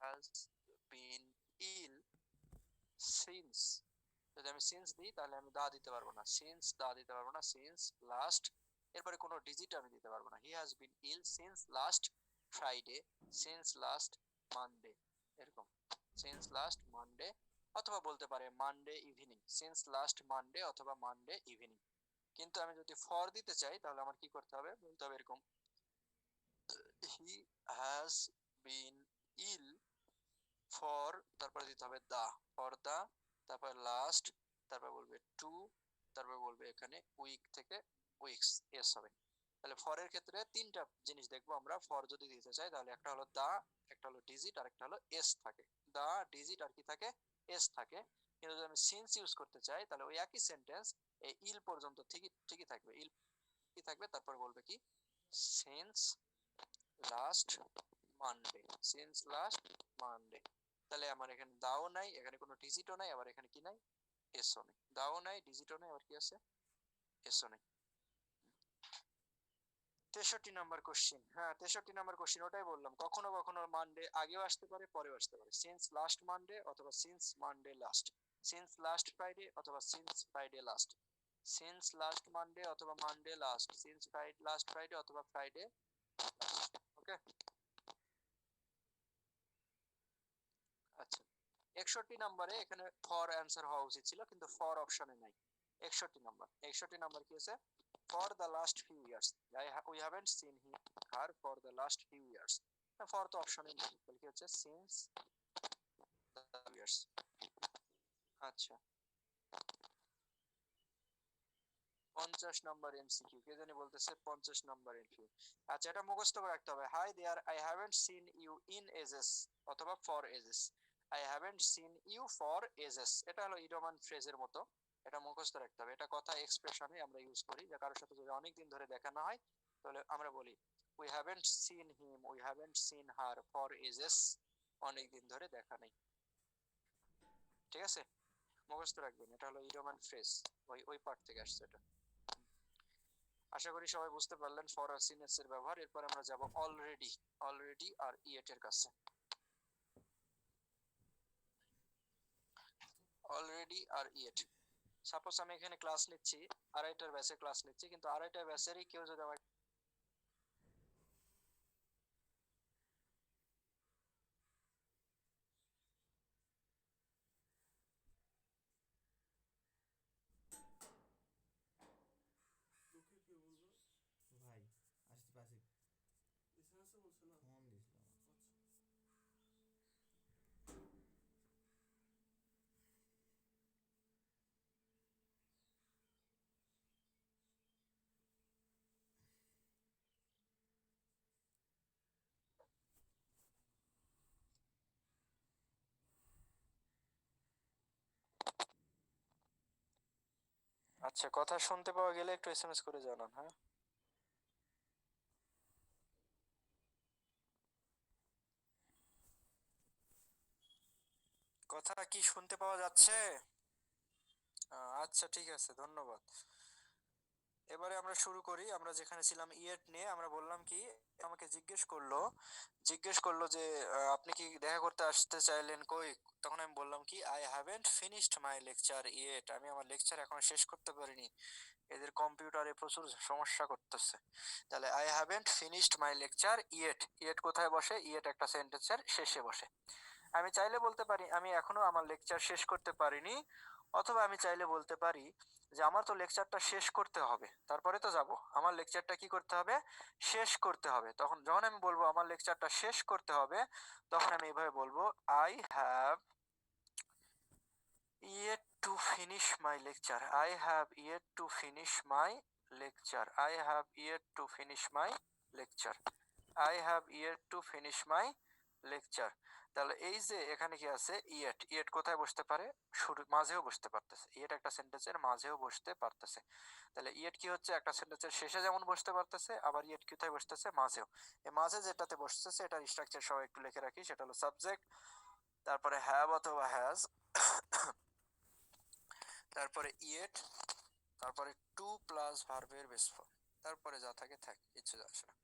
has been ill since, যদি আমি since দিই তাহলে আমি দা দিতে পারবো না, সিন্স দা দিতে পারবো না, সিন্স লাস্ট, এরপরে কোনো ডিজিট আমি দিতে পারবো না। He has been ill since last Friday, since last Monday, এরকম সিন্স লাস্ট মানডে, অথবা বলতে পারে Monday evening, since last Monday অথবা মানডে ইভিনিং। কিন্তু আমি যদি ফর দিতে চাই তাহলে আমার কি করতে হবে, বলতে হবে এরকম হি হ্যাজ বিন ইল ফর, তারপরে দিতে হবে দা, ফর দা, তারপর লাস্ট, তারপর বলবে টু, তারপর বলবে এখানে উইক থেকে উইকস, এস হবে। তাহলে ফর এর ক্ষেত্রে তিনটা জিনিস দেখবো আমরা। ফর যদি দিতে চাই তাহলে একটা হলো দা, একটা হলো ডিজিট, আর একটা হলো এস থাকে। দা, ডিজিট আর কি থাকে, এস থাকে। কিন্তু যদি আমি সিন্স ইউজ করতে চাই তাহলে ওই একই সেন্টেন্স এই ইল পর্যন্ত ঠিকই ঠিকই থাকবে, ইল কি থাকবে, তারপর বলবে কি since last Monday, since last Monday. তাহলে আমার এখানে দাও নাই, এখানে কোনো ডিজিটও নাই, আবার এখানে কি নাই, এসও নাই। দাও নাই, ডিজিটও নাই, আবার কি আছে, এসও নাই। 63 নাম্বার কোশ্চিন। হ্যাঁ 63 নাম্বার কোশ্চিন, ওটাই বললাম, কখনো কখনো মানডে আগেও আসতে পারে পরেও আসতে পারে, সিন্স লাস্ট মানডে অথবা since Monday last, since last Friday অথবা since Friday last, since last Monday অথবা Monday last, since last Friday অথবা ফ্রাইডে লাস্ট। ওকে, আচ্ছা 61 নম্বরে এখানে ফর অ্যান্সার হওয়া উচিত ছিল, কিন্তু ফর অপশনে নাই। 61 নাম্বার, 61 নাম্বার কি আছে, for the last few years, we haven't seen her for the last few years. For তো অপশনে নেই, তাহলে কি হচ্ছে সিন্স দ্য ইয়ার্স। আচ্ছা 50 নাম্বার এমসিকিউ, কে জানি বলতেছে 50 নাম্বার এমসিকিউ। আচ্ছা এটা মুখস্থ করে রাখতে হবে, hi there I haven't seen you in ages অথবা for ages, I haven't seen you for ages, এটা হলো ইডোমান ফ্রেজের মতো, এটা মুখস্থ রাখতে হবে। এটা কথা এক্সপ্রেশনে আমরা ইউজ করি, যে কারোর সাথে যদি অনেক দিন ধরে দেখা না হয় তাহলে আমরা বলি we haven't seen him, we haven't seen her for ages, অনেক দিন ধরে দেখা নেই। ঠিক আছে, মুখস্থ রাখবেন, এটা হলো ইডোমান ফ্রেজ, ওই ওই পার্ট থেকে আসছে এটা। আশা করি সবাই বুঝতে পারলেন ফর আর সিনেস এর ব্যবহার। এরপর আমরা যাব অলরেডি, অলরেডি আর ইয়েট এর কাছে। অলরেডি আর ইয়েট, সাপোজ আমি এখানে ক্লাস নিচ্ছি, আড়াইটার ব্যাচে ক্লাস নিচ্ছি, কিন্তু আড়াইটার ব্যাচেরই কেউ যদি আমার ভাই আসতে পাশে ফোন দিছিল। আচ্ছা কথা শুনতে পাওয়া গেলে একটু এসএমএস করে জানান। হ্যাঁ কথা কি শুনতে পাওয়া যাচ্ছে? আচ্ছা ঠিক আছে, ধন্যবাদ। এবারে আমরা শুরু করি, আমরা যেখানে ছিলাম ইয়েট নিয়ে। আমরা বললাম কি, আমাকে জিজ্ঞেস করলো যে আপনি কি দেখা করতে আসতে চাইলেন কই, তখন আমি বললাম কি I haven't finished my lecture yet, আমি আমার লেকচার এখন শেষ করতে পারিনি, এদের কম্পিউটারে প্রচুর সমস্যা করতেছে। তাহলে I haven't finished my lecture yet, yet কোথায় বসে, ইয়েট একটা সেন্টেন্সের শেষে বসে। আমি চাইলে বলতে পারি আমি এখনো আমার লেকচার শেষ করতে পারিনি, অথবা আমি চাইলে বলতে পারি যে আমার তো লেকচারটা শেষ করতে হবে, তারপরে তো যাব, আমার লেকচারটা কি করতে হবে, শেষ করতে হবে। তখন যখন আমি বলবো আমার লেকচারটা শেষ করতে হবে, তখন আমি এভাবে বলবো I have yet to finish my lecture, I have yet to finish my lecture, I have yet to finish my lecture, I have yet to finish my lecture। তাহলে এই যে এখানে কি আছে ইয়েট, ইয়েট কোথায় বসতে পারে, শুরু মাঝেও বসতে পারতেছে, ইয়েট একটা সেন্টেন্সের মাঝেও বসতে পারতেছে। তাহলে ইয়েট কি হচ্ছে, একটা সেন্টেন্সের শেষে যেমন বসতে পারতেছে, আবার ইয়েট কোথায় বসতেছে, মাঝেও। এই মাঝে যেটাতে বসতেছে এটার স্ট্রাকচার সবাই একটু লিখে রাখি, সেটা হলো সাবজেক্ট, তারপরে হ্যাভ অথবা হ্যাজ, তারপরে ইয়েট, তারপরে টু প্লাস ভার্বের বেস ফর্ম, তারপরে যা থাকে থাকে, কিছু আসে না।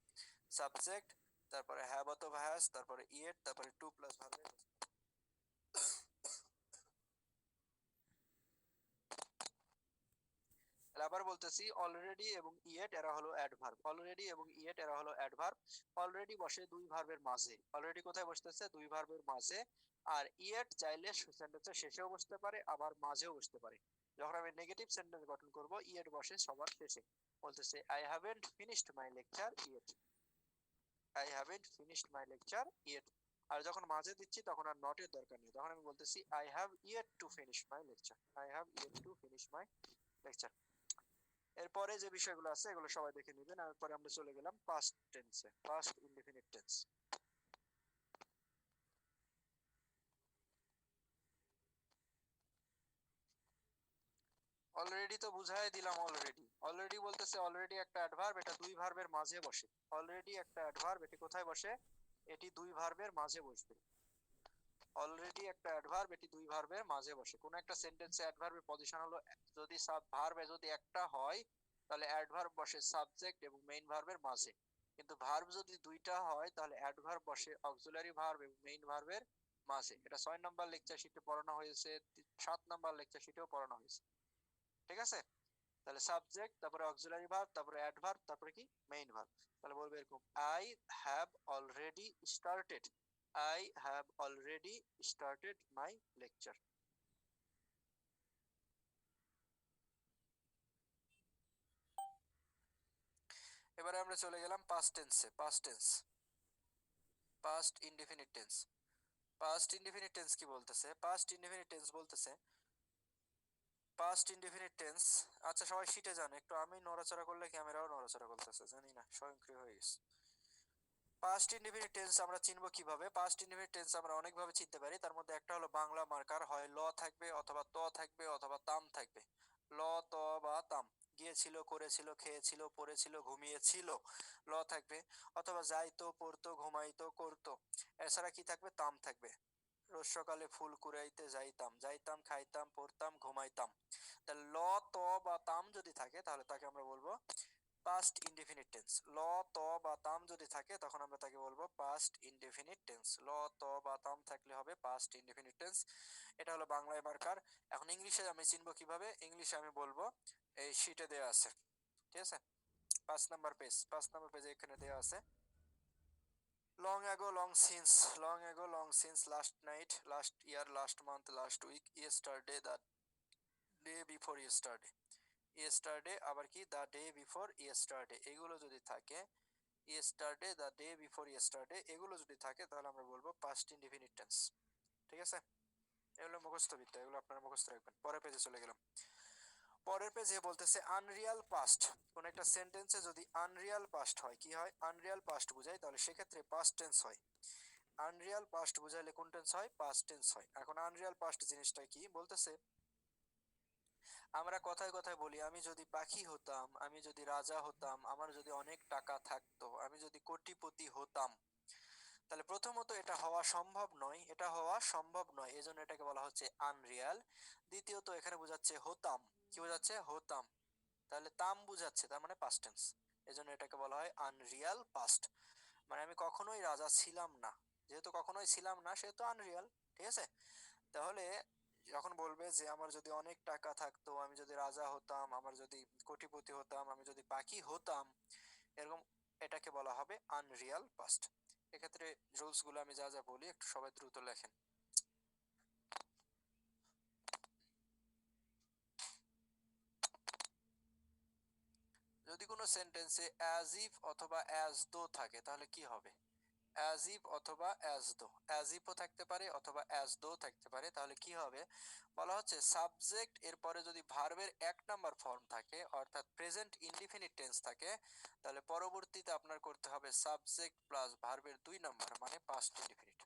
সাবজেক্ট, তারপরে হ্যাভ অথবা হ্যাজ, তারপরে ইয়েট, তারপরে টু প্লাস ভার্বের। আবার বলতেছি অলরেডি এবং ইয়েট এরা হলো অ্যাডভার্ব, অলরেডি এবং ইয়েট এরা হলো অ্যাডভার্ব। অলরেডি বসে দুই ভার্বের মাঝে, অলরেডি কোথায় বসতেছে? দুই ভার্বের মাঝে। আর ইয়েট চাইলে সেন্টেন্সের শেষেও বসতে পারে, আবার মাঝেও বসতে পারে। যখন আমি নেগেটিভ সেন্টেন্স গঠন করব, ইয়েট বসে সবার শেষে। বলতেছে I haven't finished my lecture yet, I haven't finished my lecture yet. আর যখন মাঝে দিচ্ছি তখন আর নটের দরকার নেই, তখন আমি বলতেছি I have yet to finish my lecture, I have yet to finish my lecture. এরপরে যে বিষয়গুলো আছে এগুলো সবাই দেখে নেবেন। এরপরে আমরা চলে গেলাম পাস্ট টেন্সে, পাস্ট ইনডেফিনিট টেন্স। অলরেডি তো বুঝাই দিলাম, অলরেডি, অলরেডি বলতেছে অলরেডি একটা অ্যাডভার্ব, এটা দুই ভার্বের মাঝে বসে। অলরেডি একটা অ্যাডভার্ব, এটি কোথায় বসে? এটি দুই ভার্বের মাঝে বসবে। অলরেডি একটা অ্যাডভার্ব, এটি দুই ভার্বের মাঝে বসে। কোন একটা সেন্টেন্সে অ্যাডভার্বের পজিশন হলো, যদি ভার্বে যদি একটা হয় তাহলে অ্যাডভার্ব বসে সাবজেক্ট এবং মেইন ভার্বের মাঝে। কিন্তু ভার্ব যদি দুইটা হয় তাহলে অ্যাডভার্ব বসে অক্সিলারি ভার্ব এবং মেইন ভার্বের মাঝে। এটা 6 নাম্বার লেকচার শিটে পড়ানো হয়েছে, 7 নাম্বার লেকচার শিটেও পড়ানো হয়েছে। ঠিক আছে? তাহলে সাবজেক্ট, তারপরে অক্সিলারি ভার্ব, তারপরে অ্যাডভার্ব, তারপরে কি মেইন ভার্ব। তাহলে বলবে এরকম I have already started, I have already started my lecture. এবারে আমরা চলে গেলাম পাস্ট টেন্সে, past tense, past indefinite tense. Past indefinite tense কি বলতেছে? পাস্ট ইনডেফিনিট টেন্স বলতেছে, পাস্ট ইনডেফিনিট টেন্স। আচ্ছা সবাই শিটে যান একটু, আমি নড়াচড়া করলে ক্যামেরাও নড়াচড়া করতেছে, জানি না, স্বয়ংক্রিয় হয়ে গেছে। পাস্ট ইনডেফিনিট টেন্স আমরা চিনব কিভাবে? পাস্ট ইনডেফিনিট টেন্স আমরা অনেকভাবে চিনতে পারি। তার মধ্যে একটা হলো বাংলা মার্কার, হয় ল থাকবে অথবা ত থাকবে অথবা তাম থাকবে। ল, ত বা তাম। গিয়েছিল, করেছিল, খেয়েছিল, পড়েছিল, ঘুমিয়েছিল, ল থাকবে। অথবা যাইতো, পড়তো, ঘুমাইতো, করতো। এছাড়া কি থাকবে? তাম থাকবে। রোজ সকালে ফুল কুড়াইতে যাইতাম, যাইতাম, খাইতাম, পড়তাম, ঘুমাইতাম। তাহলে ল, ত বা তাম যদি থাকে তাহলে তাকে আমরা বলবো পাস্ট ইনডেফিনিট টেন্স। ল, ত বা তাম যদি থাকে তখন আমরা তাকে বলবো পাস্ট ইনডেফিনিট টেন্স। ল, ত বা তাম থাকলে হবে পাস্ট ইনডেফিনিট টেন্স। এটা হলো বাংলায় মার্কার। এখন ইংলিশে আমি চিনবো কিভাবে? ইংলিশে আমি বলবো, এই শীটে দেয়া আছে, ঠিক আছে? 5 নাম্বার পেজ, 5 নাম্বার পেজে এখানে দেয়া আছে long ago, long since, long ago, long since, last night, last year, last month, last week, yesterday, the day before yesterday, yesterday আবার কি the day before yesterday, এগুলো যদি থাকে, yesterday, the day before yesterday, এগুলো যদি থাকে তাহলে আমরা বলবো past indefinite tense। ঠিক আছে? এগুলো মুখস্থ বিদ্যা, এগুলো আপনারা মুখস্থ রাখবেন। পরের পেজে চলে গেলাম। পরের পেজে বলতেছে আনরিয়াল পাস্ট। কোন একটা সেন্টেন্সে যদি আনরিয়াল পাস্ট হয়, কি হয়? আনরিয়াল পাস্ট বোঝায়, তাহলে সেক্ষেত্রে পাস্ট টেন্স হয়। আনরিয়াল পাস্ট বোঝাইলে কোন টেন্স হয়? পাস্ট টেন্স হয়। এখন আনরিয়াল পাস্ট জিনিসটা কি বলতেছে? আমরা কথায় কথায় বলি আমি যদি পাখি হতাম, আমি যদি রাজা হতাম, আমার যদি অনেক টাকা থাকতো, আমি যদি কোটিপতি হতাম। তাহলে প্রথমত এটা হওয়া সম্ভব নয়, এটা হওয়া সম্ভব নয়, এজন্য এটাকে বলা হচ্ছে আনরিয়াল। দ্বিতীয়ত এখানে বোঝাচ্ছে হতাম, কি বোঝাচ্ছে? হতাম। তাহলে তাম বুঝাচ্ছে, তার মানে পাস্ট টেন্স, এজন্য এটাকে বলা হয় আনরিয়াল পাস্ট। মানে আমি কখনোই রাজা ছিলাম না, যেহেতু কখনোই ছিলাম না সেহেতু আনরিয়াল। ঠিক আছে? তাহলে যখন বলবে যে আমার যদি অনেক টাকা থাকতো, আমি যদি রাজা হতাম, আমার যদি কোটিপতি হতাম, আমি যদি পাখি হতাম, এরকম, এটাকে বলা হবে আনরিয়াল পাস্ট। এক্ষেত্রে রুলস গুলো আমি যা যা বলি একটু সবাই দ্রুত লেখেন। যদি কোনো সেন্টেন্সে অ্যাজ ইফ অথবা অ্যাজ দো থাকে তাহলে কি হবে? অ্যাজ ইফ অথবা অ্যাজ দো, অ্যাজ ইফও থাকতে পারে অথবা অ্যাজ দো থাকতে পারে, তাহলে কি হবে? বলা হচ্ছে সাবজেক্ট এরপরে যদি ভার্বের 1 নাম্বার ফর্ম থাকে, অর্থাৎ প্রেজেন্ট ইনডিফিনিট টেন্স থাকে, তাহলে পরবর্তীতে আপনার করতে হবে সাবজেক্ট প্লাস ভার্বের 2 নাম্বার, মানে পাস্ট ইনডিফিনিট।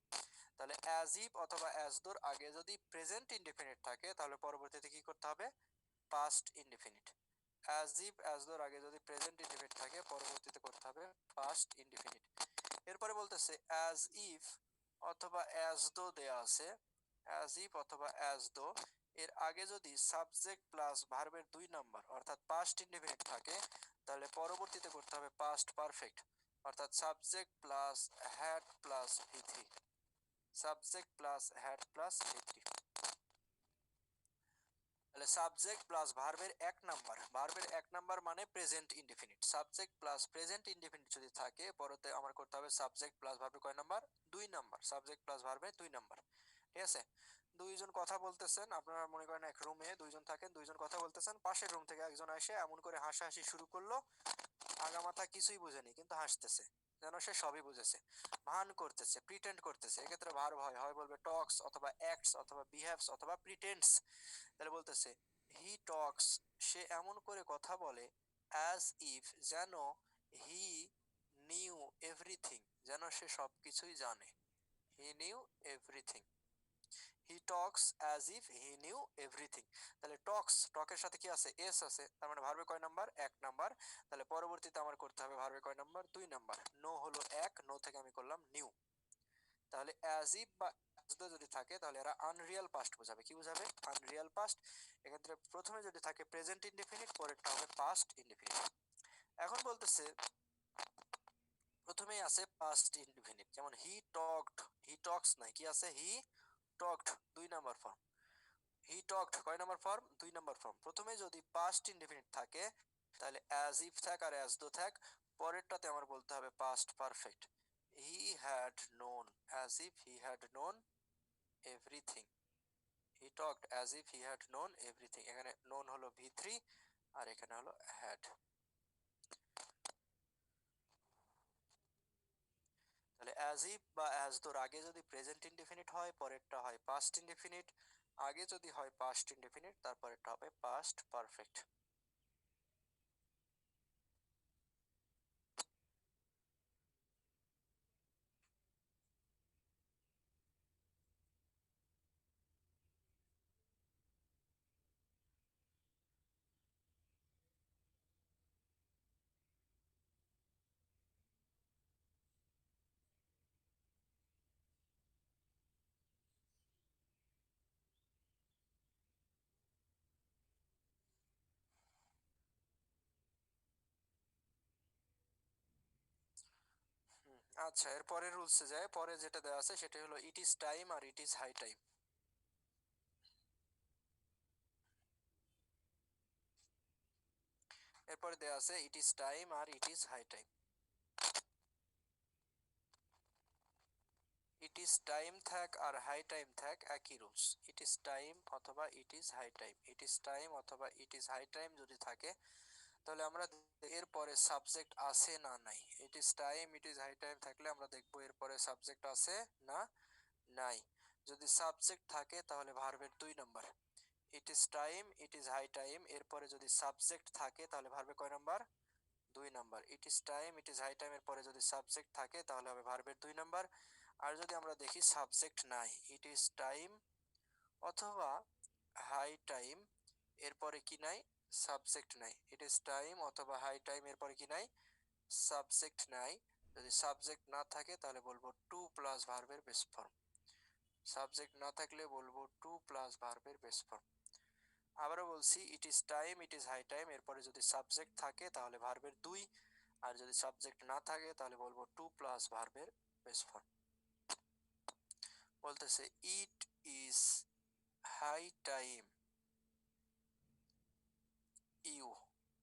তাহলে অ্যাজ ইফ অথবা অ্যাজ দোর আগে যদি প্রেজেন্ট ইনডিফিনিট থাকে তাহলে পরবর্তীতে কি করতে হবে? Past indefinite. As if as দোর আগে যদি প্রেজেন্ট ইনডিফিনিট থাকে পরবর্তীতে করতে হবে পাস্ট ইনডিফিনিট। এরপরে বলতেছে অ্যাজ ইফ অথবা অ্যাজ দো দেয়া আছে, অ্যাজ ইফ অথবা অ্যাজ দো এর আগে যদি সাবজেক্ট প্লাস ভার্বের 2 নাম্বার অর্থাৎ পাস্ট ইনডিফিনিট থাকে তাহলে পরবর্তীতে করতে হবে পাস্ট পারফেক্ট, অর্থাৎ subject plus had plus V3, subject plus had plus V3। তাহলে সাবজেক্ট প্লাস ভার্বের এক নাম্বার মানে present indefinite. Subject plus present indefinite যদি থাকে পরেতে আমার করতে হবে সাবজেক্ট প্লাস ভার্বের কয় নাম্বার? 2 নাম্বার। সাবজেক্ট প্লাস ভার্বের 2 নাম্বার। ঠিক আছে? দুইজন কথা বলতেছেন, আপনারা মনে করেন এক রুমে দুইজন থাকেন, দুইজন কথা বলতেছেন, পাশের রুম থেকে একজন এসে এমন করে হাসাহাসি শুরু করলো, আগামাথা কিছুই বুঝেনি কিন্তু হাসতেছে, যেন সে সবই বুঝেছে, ভান করতেছে, প্রিটেন্ড করতেছে। এক্ষেত্রে ভার্ব হয় বলবে টক্স অথবা অ্যাক্টস অথবা বিহেভস অথবা প্রিটেন্ডস। তাহলে বলতেছে হি টক্স, সে এমন করে কথা বলে, অ্যাজ ইফ, যেন, হি নিউ এভরিথিং, যেন সে সবকিছুই জানে। He knew everything, he talks as if he knew everything. তাহলে টক্স, টকের সাথে কি আছে? এস আছে, তার মানে ভার্বে কয় নাম্বার? 1 নাম্বার। তাহলে পরবর্তীতে আমার করতে হবে ভার্বে কয় নাম্বার? 2 নাম্বার। নো হলো 1, নো থেকে আমি করলাম নিউ। তাহলে অ্যাজ ইফ বা as though যদি থাকে তাহলে এরা আনরিয়াল পাস্ট বোঝাবে। কি বোঝাবে? Unreal past. এক্ষেত্রে প্রথমে যদি থাকে প্রেজেন্ট ইনডিফিনিট, পরেরটা হবে পাস্ট ইনডিফিনিট। এখন বলতেছে প্রথমেই আছে পাস্ট ইনডিফিনিট, যেমন হি টকড, হি টক্স নাই, কি আছে? হি টকড, 2 নাম্বার ফর্ম। হি টকড কয় নাম্বার ফর্ম? 2 number form. প্রথমে যদি পাস্ট ইনডিফিনিট থাকে তাহলে অ্যাজ ইফ থাক আর অ্যাজ দো থাক, পরেরটাতে আমার বলতে হবে past perfect. He had known, as if he had known everything. He talked as if he had known everything. এখানে নোন হলো V3 আর এখানে হলো হ্যাড। তাহলে অ্যাজ ইফ বা অ্যাজ দোর আগে যদি প্রেজেন্ট ইনডিফিনিট হয়, পরেরটা হয় পাস্ট ইনডিফিনিট। আগে যদি হয় পাস্ট ইনডিফিনিট, তারপরেরটা হবে পাস্ট পারফেক্ট। আচ্ছা, এর পরের রুলসে যায়। পরে যেটা দেওয়া আছে সেটা হলো ইট ইজ টাইম আর ইট ইজ হাই টাইম। এরপরে দেওয়া আছে ইট ইজ টাইম আর it is high time. It is time থাক আর হাই টাইম থাক, একই রুলস। ইট ইজ টাইম অথবা it is high time, it is time অথবা ইট ইজ হাই টাইম যদি থাকে তাহলে আমরা এরপরে সাবজেক্ট আছে না নাই। It is time it is high time থাকলে আমরা দেখবো এরপরে সাবজেক্ট আছে না নাই। যদি সাবজেক্ট থাকে তাহলে ভার্বের 2 number. It is time it is high time, এরপরে যদি সাবজেক্ট থাকে তাহলে ভার্বে কয় number? 2 number. It is time it is high time এর পরে যদি সাবজেক্ট থাকে তাহলে হবে ভার্বের 2 নাম্বার। আর যদি আমরা দেখি সাবজেক্ট নাই, ইট ইজ টাইম অথবা হাই টাইম এরপরে কি নাই? সাবজেক্ট নাই। ইট ইজ টাইম অথবা হাই টাইম এরপরে কি নাই? সাবজেক্ট নাই। যদি সাবজেক্ট না থাকে তাহলে বলবো টু প্লাস ভার্বের বেস ফর্ম। সাবজেক্ট না থাকলে বলবো টু প্লাস ভার্বের বেস ফর্ম। আবারও বলছি, it is time it is high time এরপরে যদি সাবজেক্ট থাকে তাহলে ভার্বের 2, আর যদি সাবজেক্ট না থাকে তাহলে বলবো টু প্লাস ভার্বের বেস ফর্ম। বলতেছে it is high time you,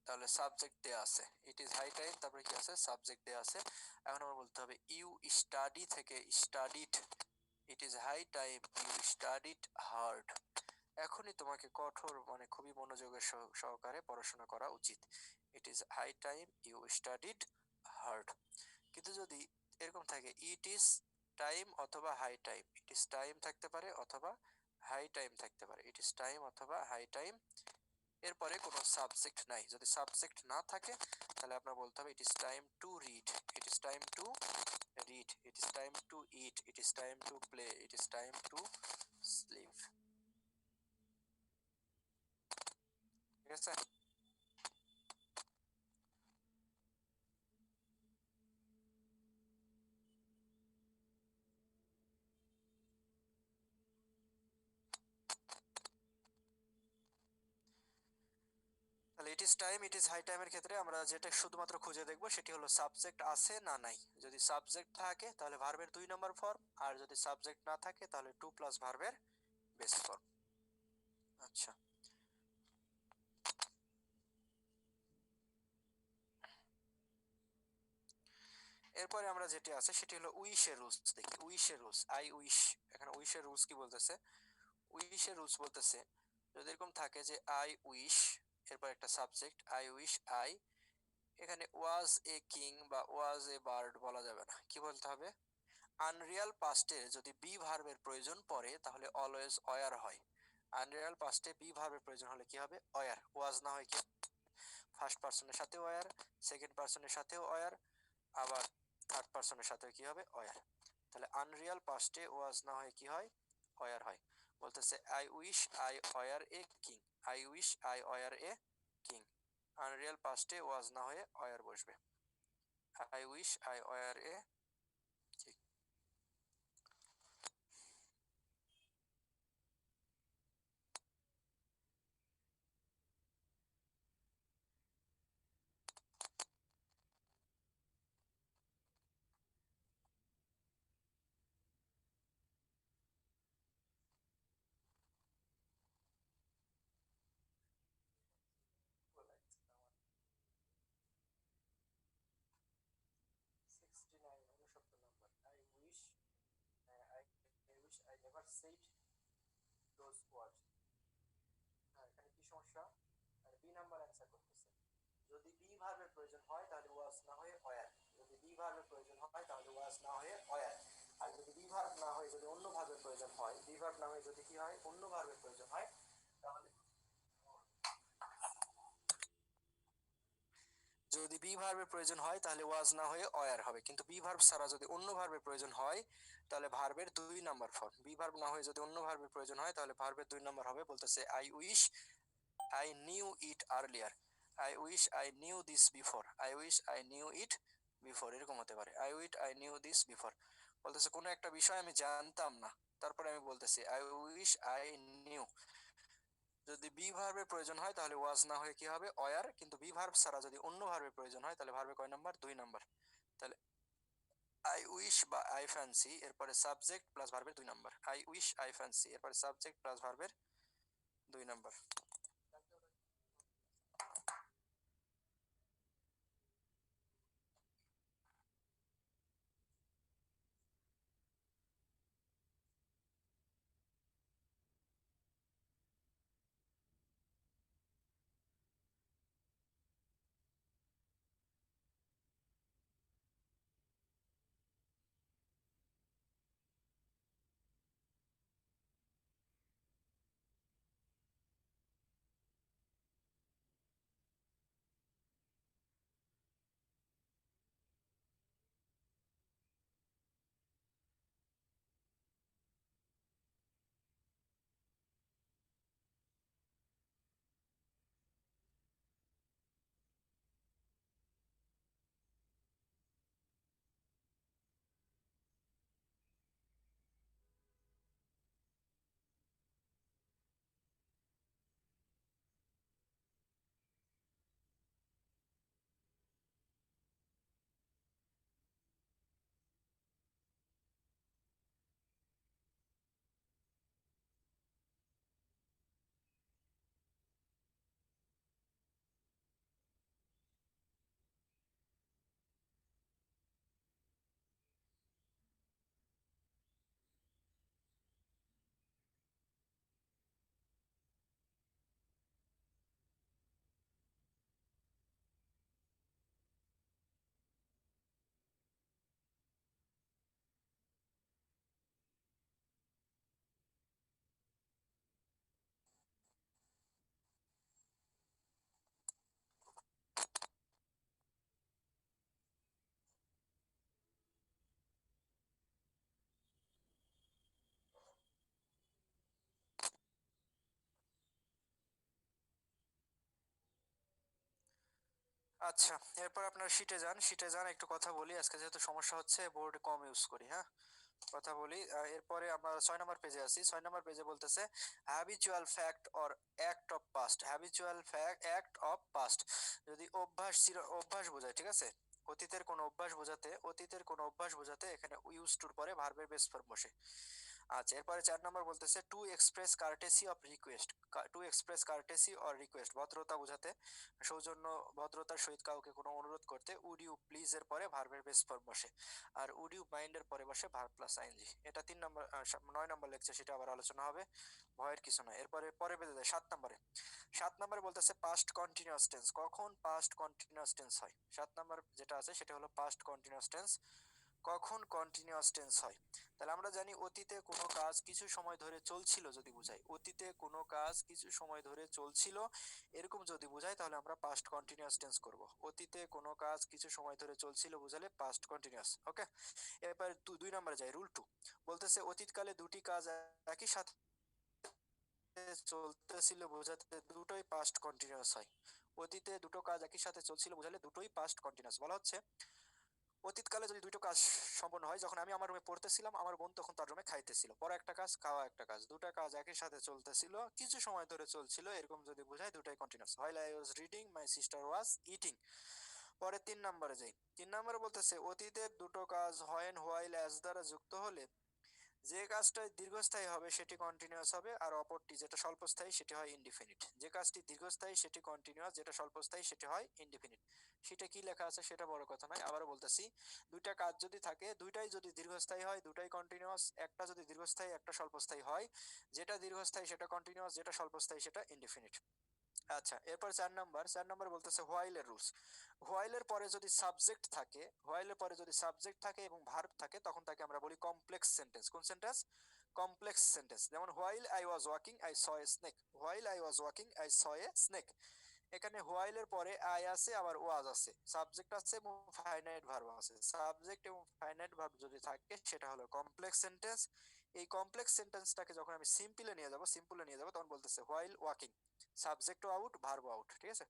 তাহলে সাবজেক্ট দেয়া আছে। ইট ইজ হাই টাইম, তারপরে কি আছে? সাবজেক্ট দেয়া আছে। এখন আমার বলতে হবে ইউ স্টাডি থেকে studied. It is high time you studied hard. এখনই তোমাকে কঠোর মানে খুবই মনোযোগের সহকারে পড়াশোনা করা উচিত। It is high time you studied hard. কিন্তু যদি এরকম থাকে ইট ইজ টাইম অথবা high time, it is time থাকতে পারে অথবা হাই টাইম থাকতে পারে। ইট ইজ টাইম অথবা হাই টাইম এরপরে কোনো সাবজেক্ট নাই। যদি সাবজেক্ট না থাকে তাহলে আপনার বলতে হবে it is time to read, it is time to read, it is time to eat, it is time to play, it is time to sleep. ঠিক আছে? তাহলে it is time, it is high টাইমের ক্ষেত্রে আমরা যেটা শুধুমাত্র খুঁজে দেখবো সেটি হলো সাবজেক্ট আছে না নাই। যদি সাবজেক্ট থাকে তাহলে ভার্বের 2 নম্বর ফর্ম, আর যদি সাবজেক্ট না থাকে তাহলে টু প্লাস ভার্বের বেস ফর্ম। আচ্ছা, এরপরে আমরা যেটি আছে সেটি হলো উইশের রুলস দেখি। উইশের রুলস, আই উইশ, এখানে উইশের রুলস কি বলতেছে? উইশের রুলস বলতেছে যদি এরকম থাকে যে আই উইশ, এরপর একটা সাবজেক্ট আই উইশ আই, এখানে ওয়াজ এ কিং বা ওয়াজ এ বার্ড বলা যাবে না, কি বলতে হবে? আনরিয়াল পাস্টে যদি বি ভার্বের প্রয়োজন পড়ে তাহলে অলওয়েজ অয়ার হয়। আনরিয়াল পাস্টে বি ভার্বের প্রয়োজন হলে কি হবে? অয়ার। ওয়াজ না হয় কি? ফার্স্ট পারসনের সাথেও অয়ার, সেকেন্ড পারসনের সাথেও অয়ার, আবার থার্ড পারসনের সাথেও কি হবে? অয়ার। তাহলে আনরিয়াল পাস্টে ওয়াজ না হয় কি হয়? অয়ার হয়। বলতেছে I wish I were a king, I wish I were a king. Unreal পাস্টে ওয়াজ না হয়ে অয়ার বসবে। I wish I were a king. I never said those words. হ্যাঁ, এখানে কি সমস্যা? বি নাম্বার অ্যান্সার করতেছে। যদি বি ভার্বের প্রয়োজন হয় তাহলে ওয়াজ না হয়ে অয়ার। যদি বি ভার্বের প্রয়োজন হয় তাহলে ওয়াজ না হয়ে অয়ার। আর যদি বি ভার্ব না হয়ে যদি অন্য ভার্বের প্রয়োজন হয়, বি ভার্ব না হয়ে যদি কি হয়? অন্য ভার্বের প্রয়োজন হয়, তাহলে যদি বি ভার্বের প্রয়োজন হয় তাহলে ওয়াজ না হয়ে অয়ার হবে। কিন্তু বি ভার্ব ছাড়া যদি অন্য ভার্বের প্রয়োজন হয় তাহলে ভার্বের 2 নাম্বার ফর্ম। বি ভার্ব না হয়ে যদি অন্য ভার্বের প্রয়োজন হয় তাহলে ভার্বের 2 নাম্বার হবে। বলতেছে I wish I knew it earlier. I wish I knew this before. I wish I knew it before, এরকম হতে পারে। I wish I knew this before বলতেছে কোনো একটা বিষয় আমি জানতাম না, তারপরে আমি বলতেছি I wish I knew। যদি বি ভার্বের প্রয়োজন হয় তাহলে ওয়াজ না হয়ে কি হবে? অয়ার। কিন্তু বি ভার্ব ছাড়া যদি অন্য ভার্বের প্রয়োজন হয় তাহলে ভার্বে কয় নাম্বার? 2 নাম্বার। তাহলে আই উইশ বা আই ফ্যান্সি এরপরে সাবজেক্ট প্লাস ভার্বের 2 number. I wish I fancy এরপরে সাবজেক্ট প্লাস ভার্বের 2 নাম্বার। আচ্ছা, এরপর আপনার শিটে যান। শিটে যান, একটু কথা বলি। আজকে যেহেতু সমস্যা হচ্ছে বোর্ড কম ইউজ করি। হ্যাঁ, কথা বলি। এরপরে আমরা 6 নম্বর পেজে আছি। 6 নম্বর পেজে বলতেছে habitual fact or act of past. Habitual fact act of past যদি অভ্যাস বোঝায়, ঠিক আছে? অতীতের কোনো অভ্যাস বোঝাতে এখানে ইউজ টুর পরে ভার্বের বেস ফর্ম বসে। আচ্ছা, এরপরে 4 নম্বর বলতেছে to express courtesy of request. To express courtesy or request ভদ্রতা বোঝাতে, সৌজন্য, ভদ্রতার সহিত কাউকে কোনো অনুরোধ করতে উড ইউ প্লিজ এর পরে ভার্বের বেস ফর্ম বসে, আর উড ইউ মাইন্ড এর পরে বসে ভার্ব প্লাস আইএনজি। এটা 3 নম্বর 9 নম্বর লেকচার, সেটা আবার আলোচনা হবে, ভয়ের কিছু নাই। এরপরে পরে পেজে যায় 7 নম্বরে। 7 নম্বরে বলতেছে পাস্ট কন্টিনিউয়াস টেন্স। কখন পাস্ট কন্টিনিউয়াস টেন্স হয়? 7 নম্বর যেটা আছে সেটা হলো পাস্ট কন্টিনিউয়াস টেন্স। কখন কন্টিনিউয়াস টেন্স হয়? তাহলে আমরা জানি অতীতে কোনো কাজ কিছু সময় ধরে চলছিল যদি বুঝাই, অতীতে কোনো কাজ কিছু সময় ধরে চলছিল এরকম যদি বুঝাই তাহলে আমরা পাস্ট কন্টিনিউয়াস টেন্স করব। অতীতে কোনো কাজ কিছু সময় ধরে চলছিল বুঝালে পাস্ট কন্টিনিউয়াস। ওকে, এবার 2 নম্বরে যাই। রুল 2 বলতেছে অতীতকালে দুটি কাজ একই সাথে চলতেছিল বোঝাতে দুটোই পাস্ট কন্টিনিউয়াস হয়। অতীতে দুটো কাজ একই সাথে চলছিল বোঝালে দুটোই পাস্ট কন্টিনিউয়াস। বলা হচ্ছে অতীতকালে যদি দুটো কাজ সম্পন্ন হয়, যখন আমি আমার রুমে পড়তেছিলাম, আমার বোন তখন তার রুমে খাইতেছিল, পড়া একটা কাজ, খাওয়া একটা কাজ, দুটা কাজ একই সাথে চলতেছিল, কিছু সময় ধরে চলছিল, এরকম যদি বোঝায় দুটাই continuous. While I was reading my sister was eating. পরে 3 নম্বরে যাই। 3 নম্বরে বলতেছে অতীতের দুটো কাজ হোয়েন হোয়াইল অ্যাজ দ্বারা যুক্ত হলে যে কাজটা দীর্ঘস্থায়ী হবে সেটি কন্টিনিউয়াস হবে, আর অপরটি যেটা স্বল্পস্থায়ী সেটি হয় ইনডিফিনিট। যে কাজটি দীর্ঘস্থায়ী সেটি কন্টিনিউয়াস, যেটা স্বল্পস্থায়ী সেটি হয় ইনডিফিনিট। সেটা কি লেখা আছে সেটা বড় কথা নয়, আবারও বলতেছি, দুইটা কাজ যদি থাকে, দুইটাই যদি দীর্ঘস্থায়ী হয় দুটাই কন্টিনিউয়াস, একটা যদি দীর্ঘস্থায়ী একটা স্বল্পস্থায়ী হয়, যেটা দীর্ঘস্থায়ী সেটা কন্টিনিউয়াস, যেটা স্বল্পস্থায়ী সেটা ইনডিফিনিট। আচ্ছা, এরপর 4 নম্বর বলতেছে হোয়াইল এর রুলস। হোয়াইলের পরে যদি সাবজেক্ট থাকে, হোয়াইলের পরে যদি সাবজেক্ট থাকে এবং ভার্ব থাকে তখন তাকে আমরা বলি কমপ্লেক্স সেন্টেন্স। কোন সেন্টেন্স? Complex sentence. যেমন while I was walking I saw a snake. While I was walking I saw a snake. এখানে হোয়াইল এর পরে আই আছে আবার ওয়াজ আছে, সাবজেক্ট আছে এবং ফাইনাইট ভার্ব আছে। সাবজেক্ট এবং ফাইনাইট ভার্ব যদি থাকে সেটা হলো কমপ্লেক্স সেন্টেন্স। এই কমপ্লেক্স সেন্টেন্সটাকে যখন আমি সিম্পলে নিয়ে যাব তখন বলতেছে হোয়াইল ওয়াকিং, সাবজেক্টও আউট ভার্বও আউট। ঠিক আছে,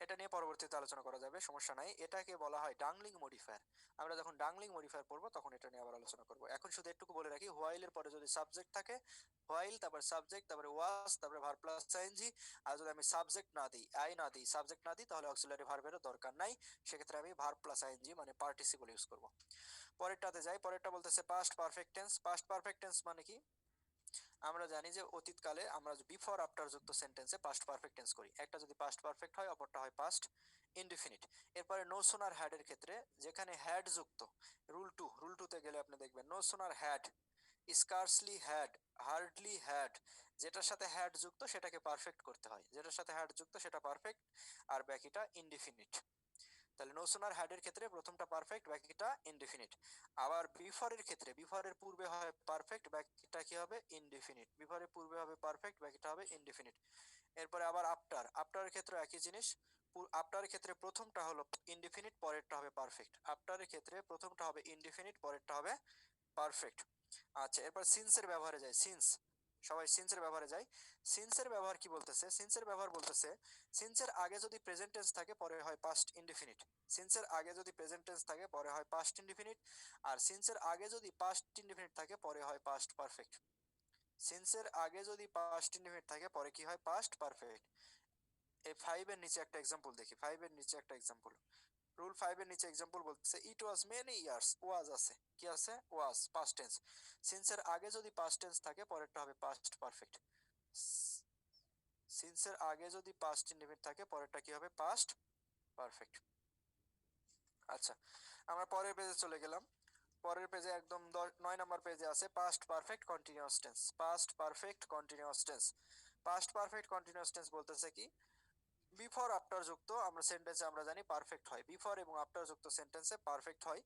এটা নিয়ে পরবর্তীতে আলোচনা করা যাবে, সমস্যা নাই। এটাকে বলা হয় ডাংলিং মডিফায়ার। আমরা যখন ডাংলিং মডিফায়ার পড়বো তখন এটা নিয়ে আবার আলোচনা করব। এখন শুধু একটু বলে রাখি, হোয়াইল এর পরে যদি সাবজেক্ট থাকে, হোয়াইল তারপর সাবজেক্ট তারপরে ওয়াজ তারপরে ভার্ব প্লাস আইএনজি। আর যদি আমি সাবজেক্ট না দিই, আই না দিই, সাবজেক্ট না দিই, তাহলে অক্সিলারি ভার্বেরও দরকার নাই, সেক্ষেত্রে আমি ভার্ব প্লাস আইএনজি মানে পার্টিসিপল ইউজ করব। পরেরটাতে যাই। পরেরটা বলতেছে past perfect tense. Past perfect tense মানে কি? আমরা জানি যে অতীতকালে আমরা বিফোর আফটার যুক্ত সেন্টেন্সে পাস্ট পারফেক্ট টেন্স করি। একটা যদি পাস্ট পারফেক্ট হয় অপরটা হয় পাস্ট ইনডিফিনিট। এরপরে নো সোনার হ্যাড এর ক্ষেত্রে যেখানে হ্যাড যুক্ত, রুল 2 তে গেলে আপনি দেখবেন no sooner had, scarcely had, hardly had, যেটার সাথে হ্যাড যুক্ত সেটাকে পারফেক্ট করতে হয়, যেটার সাথে হ্যাড যুক্ত সেটা পারফেক্ট, আর বাকিটা ইনডিফিনিট। তাহলে নো সোনার হ্যাড এর ক্ষেত্রে প্রথমটা পারফেক্ট বাকিটা ইনডিফিনিট। আবার বিফোর এর ক্ষেত্রে বিফোরের পূর্বে হয় পারফেক্ট বাকিটা কি হবে? ইনডিফিনিট। বিফোরের পূর্বে হবে পারফেক্ট বাকিটা হবে ইনডিফিনিট। এরপরে আবার আফটারের ক্ষেত্রে একই জিনিস। আফটারের ক্ষেত্রে প্রথমটা হলো ইনডিফিনিট পরেরটা হবে পারফেক্ট। আফটারের ক্ষেত্রে প্রথমটা হবে ইনডিফিনিট পরেরটা হবে পারফেক্ট। আচ্ছা, এরপর সিন্সের ব্যবহারে যায়। সবাই সিন্সের ব্যবহারে যায়। সিন্সের ব্যবহার কি বলতেছে? সিন্সের ব্যবহার বলতেছে সিন্সের আগে যদি প্রেজেন্ট টেন্স থাকে পরে হয় পাস্ট ইনডিফিনিট। সিন্সের আগে যদি প্রেজেন্ট টেন্স থাকে পরে হয় পাস্ট ইনডিফিনিট। আর সিন্সের আগে যদি পাস্ট ইনডিফিনিট থাকে পরে হয় পাস্ট পারফেক্ট। সিন্সের আগে যদি পাস্ট ইনডিফিনিট থাকে পরে কি হয়? Past perfect. এই 5 এর নিচে একটা एग्जांपल দেখি। 5 এর নিচে একটা एग्जांपल, রুল 5 এর নিচে एग्जांपल বলতেছে ইট ওয়াজ মেনি ইয়ার্স। ওয়াজ আছে, কি আছে? ওয়াজ, পাস্ট টেন্স। সিন্সের আগে যদি পাস্ট টেন্স থাকে পরেরটা হবে পাস্ট পারফেক্ট। সিন্সের আগে যদি পাস্ট ইনডিফিনিট থাকে পরেরটা কি হবে? Past perfect. আচ্ছা, আমরা পরের পেজে চলে গেলাম। পরের পেজে একদম 9 নম্বর পেজে আছে past perfect continuous tense. Past perfect continuous tense. Past perfect continuous tense বলতেছে কি? বিফোর আফটার যুক্ত আমরা সেন্টেন্সে আমরা জানি পারফেক্ট হয়, বিফোর এবং আফটার যুক্ত সেন্টেন্সে পারফেক্ট হয়।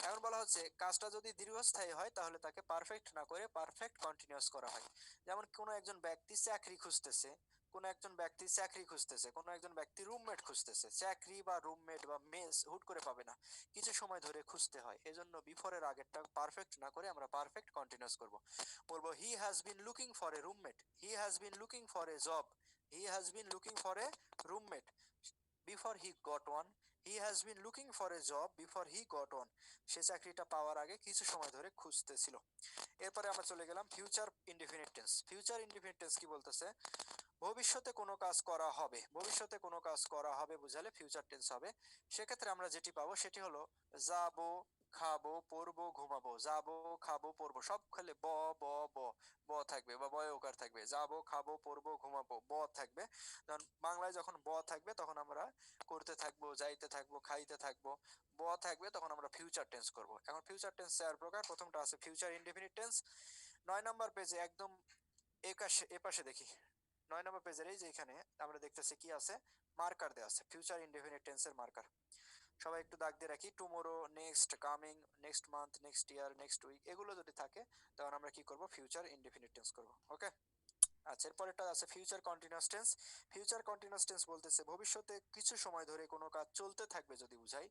এখন বলা হচ্ছে কাজটা যদি দীর্ঘস্থায়ী হয় তাহলে তাকে পারফেক্ট না করে পারফেক্ট কন্টিনিউয়াস করা হয়। যেমন কোনো একজন ব্যক্তি চাকরি খুঁজতেছে, কোনো একজন ব্যক্তি রুমমেট খুঁজতেছে। চাকরি বা রুমমেট বা মেস হুট করে পাবে না, কিছু সময় ধরে খুঁজতে হয়, এজন্য বিফোরের আগেরটা পারফেক্ট না করে আমরা পারফেক্ট কন্টিনিউয়াস করব। বলবো he has been looking for a roommate, he has been looking for a job, he has been looking for a roommate before he got one. He has been looking for a job before he got one. সে চাকরিটা পাওয়ার আগে কিছু সময় ধরে খুঁজতেছিল। এরপরে আমরা চলে গেলাম future indefinite tense. Future indefinite tense কি বলতেছে? ভবিষ্যতে কোনো কাজ করা হবে, ভবিষ্যতে কোনো কাজ করা হবে বুঝালে ফিউচার টেন্স হবে। সেক্ষেত্রে আমরা যেটি পাবো সেটি হলো যাবো, খাবো, পরবো, ঘুমাবো। যাবো, খাবো, পরবো, সব খালি ব ব ব ব থাকবে বা বয় ওকার থাকবে। যাবো, খাবো, পরবো, ঘুমাবো, ব থাকবে। যখন বাংলায় যখন ব থাকবে তখন আমরা করতে থাকবো, যাইতে থাকবো, খাইতে থাকবো। ব থাকবে তখন আমরা ফিউচার টেন্স করব। এখন ফিউচার টেন্স চার প্রকার। প্রথমটা আছে ফিউচার ইনডিফিনিট টেন্স। 9 নম্বর পেজে একদম এপাশে দেখি, 9 নম্বর পেজের এই যে এখানে আমরা দেখতেছি কি আছে, মার্কার দেওয়া আছে, ফিউচার ইনডেফিনিট টেন্সের মার্কার। সবাই একটু দাগ দিয়ে রাখি, tomorrow, next, coming, next month, next year, next week, এগুলো যদি থাকে তখন আমরা কি করব, ফিউচার ইনডেফিনিট টেন্স করব। ওকে। আচ্ছা, এরপরেরটা আছে future continuous tense. Future continuous tense বলতেছে ভবিষ্যতে কিছু সময় ধরে কোনো কাজ চলতে থাকবে যদি বুঝাই,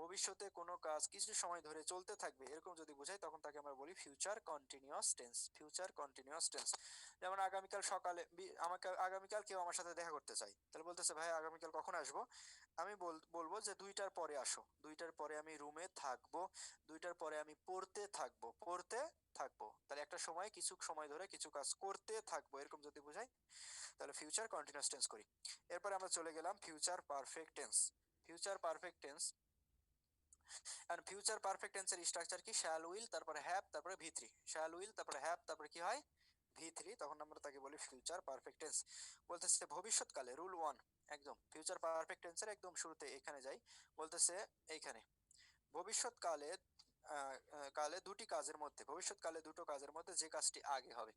ভবিষ্যতে কোনো কাজ কিছু সময় ধরে চলতে থাকবে এরকম যদি বুঝাই তখন তাকে আমরা বলি future continuous tense. Future continuous tense. যেমন আগামীকাল সকালে আমাকে আগামীকাল কেউ আমার সাথে দেখা করতে চাই, তাহলে বলতেছে ভাই আগামীকাল কখন আসবো, আমি বলবো যে 2টার পরে আসো, 2টার পরে আমি রুমে থাকবো, 2টার পরে আমি পড়তে থাকবো, পড়তে থাকবো। তাহলে একটা সময় কিছু সময় ধরে কিছু কাজ করতে থাকবো এরকম যদি বুঝাই তাহলে ফিউচার কন্টিনিউয়াস টেন্স করি। এরপরে আমরা চলে গেলাম future perfect tense. Future perfect tense and future perfect টেন্সের স্ট্রাকচার কি, শ্যাল উইল তারপরে হ্যাভ তারপরে ভি3, শ্যাল উইল তারপরে হ্যাভ তারপরে কি হয় ভি3, তখন আমরা তাকে বলি ফিউচার পারফেক্ট টেন্স। বলতেছে ভবিষ্যৎকালে, রুল 1 একদম ফিউচার পারফেক্ট টেন্সের একদম শুরুতে এখানে যাই, বলতেছে এইখানে ভবিষ্যৎকালে কালে দুটি কাজের মধ্যে, ভবিষ্যৎকালে দুটো কাজের মধ্যে যে কাজটি আগে হবে।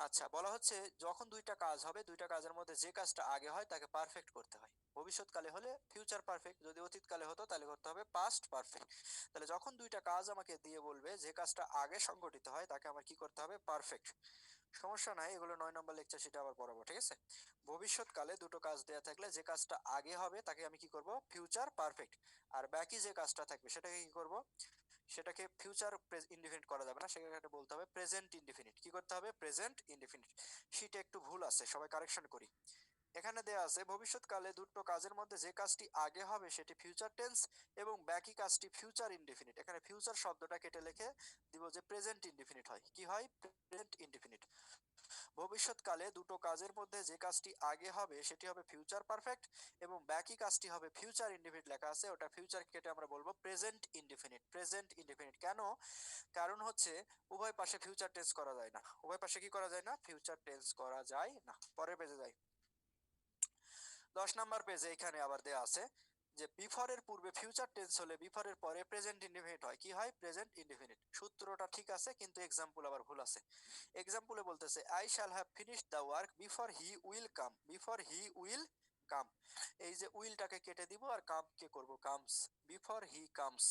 আচ্ছা, বলা হচ্ছে যখন দুইটা কাজ হবে, দুইটা কাজের মধ্যে যে কাজটা আগে হয় তাকে পারফেক্ট করতে হয়। ভবিষ্যৎকালে হলে ফিউচার পারফেক্ট, যদি অতীতকালে হতো তাহলে করতে হবে পাস্ট পারফেক্ট। তাহলে যখন দুইটা কাজ আমাকে দিয়ে বলবে যে কাজটা আগে সংঘটিত হয় তাকে আমার কি করতে হবে, পারফেক্ট। সমস্যা নাই, এগুলো 9 নম্বর লেকচার সেটা আবার পড়াবো, ঠিক আছে। ভবিষ্যৎকালে দুটো কাজ দেয়া থাকলে যে কাজটা আগে হবে তাকে আমি কি করব, ফিউচার পারফেক্ট। আর বাকি যে কাজটা থাকবে সেটাকে কি করব, সেটাকে ফিউচার ইনডিফিনিট করা যাবে না, সেটাকে বলতে হবে প্রেজেন্ট ইনডিফিনিট। কি করতে হবে, প্রেজেন্ট ইনডিফিনিট। শীটে একটু ভুল আছে, সবাই কারেকশন করি। এখানে দেয়া আছে ভবিষ্যৎকালে দুটো কাজের মধ্যে যে কাজটি আগে হবে সেটি ফিউচার টেন্স এবং বাকি কাজটি ফিউচার ইনডিফিনিট। এখানে ফিউচার শব্দটা কেটে লিখে দিব যে প্রেজেন্ট ইনডিফিনিট হয়, কি হয়, প্রেজেন্ট ইনডিফিনিট। ভবিষ্যৎকালে দুটো কাজের মধ্যে যে কাজটি আগে হবে সেটি হবে ফিউচার পারফেক্ট এবং বাকি কাজটি হবে ফিউচার ইনডিফিনিট লেখা আছে, ওটা ফিউচার কেটে আমরা বলবো প্রেজেন্ট ইনডিফিনিট। প্রেজেন্ট ইনডিফিনিট কেন, কারণ হচ্ছে উভয় পাশে ফিউচার টেন্স করা যায় না, উভয় পাশে কি করা যায় না, ফিউচার টেন্স করা যায় না। পরের পেজে যাই, 10 নাম্বার পেজে এখানে আবার দেয়া আছে যে বিফোর এর পূর্বে ফিউচার টেন্স হলে বিফোর এর পরে প্রেজেন্ট ইনডিফিনিট হয়, কি হয়, প্রেজেন্ট ইনডিফিনিট। সূত্রটা ঠিক আছে কিন্তু এক্সাম্পল আবার ভুল আছে। এক্সাম্পলে বলতেছে I shall have finished the work before he will come, before he will come. এই যে উইলটাকে কেটে দিব আর কাম কে করব, কামস, বিফোর হি কামস।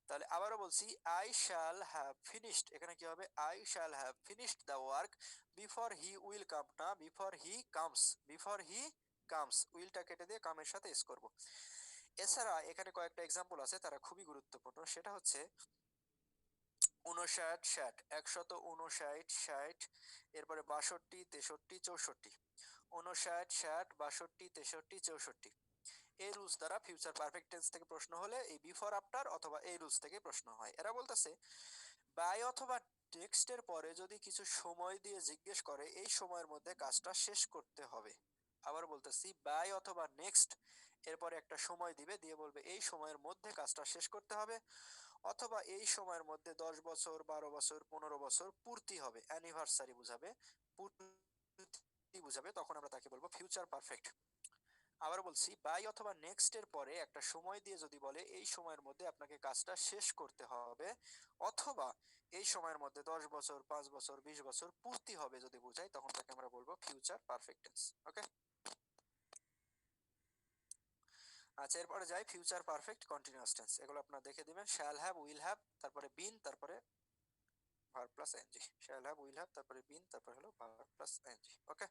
তাহলে আবারও বলছি আই শ্যাল হ্যাভ ফিনিশড, এখানে কি হবে, I shall have finished the work before he will come, না before he comes, before he comes, উইলটা কেটে দিয়ে কামের সাথে এস করব। এছাড়া এখানে কয়েকটা এক্সাম্পল আছে, তারা খুবই গুরুত্বপূর্ণ। সেটা হচ্ছে 59, 60, 159, 60, এরপরে 62, 63, 64, 59, 60, 62, 63, 64। এই রুলস দ্বারা ফিউচার পারফেক্ট টেন্স থেকে প্রশ্ন হলে এই বিফোর আফটার অথবা এই রুলস থেকে প্রশ্ন হয়। এরা বলতেছে বাই অথবা টেক্সটের পরে যদি কিছু সময় দিয়ে জিজ্ঞেস করে এই সময়ের মধ্যে কাজটা শেষ করতে হবে। আবার বলতেছি বাই অথবা নেক্সট এরপরে একটা সময় দিবে, দিয়ে বলবে এই সময়ের মধ্যে কাজটা শেষ করতে হবে, অথবা এই সময়ের মধ্যে 10 বছর, 12 বছর, 15 বছর পূর্তি হবে, অ্যানিভার্সারি বুঝাবে, পূর্তি বুঝাবে, তখন আমরা তাকে বলবো ফিউচার পারফেক্ট। আবার বলছি বাই অথবা নেক্সট এর পরে একটা সময় দিয়ে যদি বলে এই সময়ের মধ্যে আপনাকে কাজটা শেষ করতে হবে, অথবা এই সময়ের মধ্যে 10 বছর, 5 বছর, 20 বছর পূর্তি হবে যদি বোঝায় তখন তাকে আমরা বলবো ফিউচার পারফেক্ট টেন্স। ওকে। আচ্ছা, এরপরে যাই ফিউচার পারফেক্ট কন্টিনিউয়াস টেন্স, এগুলো আপনারা দেখে দিবেন, শ্যাল হ্যাভ, উইল হ্যাভ, তারপরে বিন, তারপরে verb plus N G, shall have, will have, তারপরে বিন, তারপরে হলো ভার্ব প্লাস এনজি। ওকে।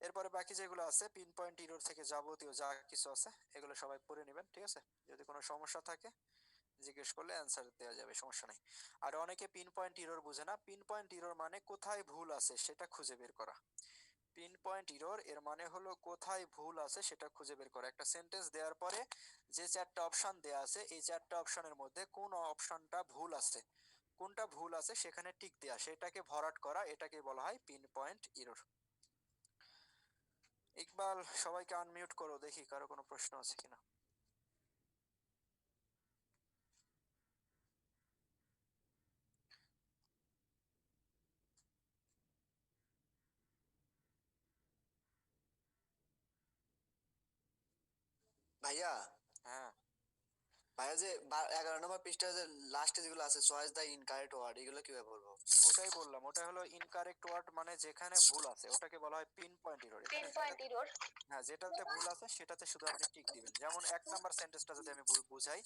এরপরে বাকি যেগুলো আছে পিন পয়েন্ট ইরোর থেকে যাবতীয় যা কিছু আছে এগুলো সবাই পড়ে নেবেন, ঠিক আছে। যদি কোনো সমস্যা থাকে জিজ্ঞেস করলে অ্যান্সার দেওয়া যাবে, সমস্যা নাই। আর অনেকে পিন পয়েন্ট ইরোর বুঝে না, পিন পয়েন্ট ইরোর মানে কোথায় ভুল আছে সেটা খুঁজে বের করা। পিন পয়েন্ট এরর এর মানে হলো কোথায় ভুল আছে সেটা খুঁজে বের করা। একটা সেন্টেন্স দেওয়ার পরে যে চারটা অপশন দেয়া আছে এই চারটা অপশনের মধ্যে কোন অপশনটা ভুল আছে, কোনটা ভুল আছে সেখানে টিক দেয়া, সেটাকে ভরাট করা, এটাকে বলা হয় পিন পয়েন্ট এরর। ইকবাল সবাইকে আনমিউট করো, দেখি কারো কোনো প্রশ্ন আছে কিনা। ভাইয়া, হ্যাঁ, ভাইয়া যে 11 নম্বর পৃষ্ঠা যে লাস্টে যেগুলো আছে চয়েস দা ইনকারেক্ট ওয়ার্ড, এগুলো কিভাবে বলবো? ওটাই বললাম, ওটা হলো ইনকারেক্ট ওয়ার্ড, মানে যেখানে ভুল আছে ওটাকে বলা হয় pin point error. Pin point error. হ্যাঁ, যেটাতে ভুল আছে সেটাতে শুধু আপনি টিক দিবেন। যেমন 1 নাম্বার সেন্টেন্সটা যদি আমি বুঝাই,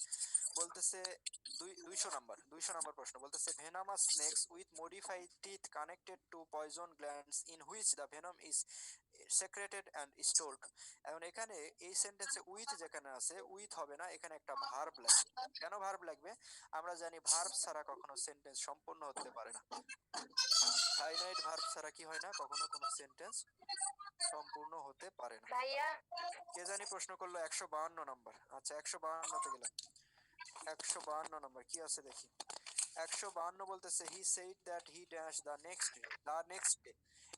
বলতেছে 200 নাম্বার প্রশ্ন বলতেছে venomous snakes with modified teeth connected to poison glands in which the venom is secreted and stored. এখন এখানে এই সেন্টেন্সে উইথ যেখানে আছে, উইথ হবে না, এখানে একটা ভার্ব লাগবে। কেন ভার্ব লাগবে? আমরা জানি ভার্ব ছাড়া কখনো সেন্টেন্স সম্পূর্ণ হতে পারে না। ফাইনাইট ভার্ব ছাড়া কি হয় না, কখনো কোনো সেন্টেন্স সম্পূর্ণ হতে পারে না। ভাইয়া কে জানি প্রশ্ন করলো 152 নাম্বার। আচ্ছা, 152তে গেলাম। 152 নাম্বার কি আছে দেখি। 152 বলতেছে হি said that he dash the next day.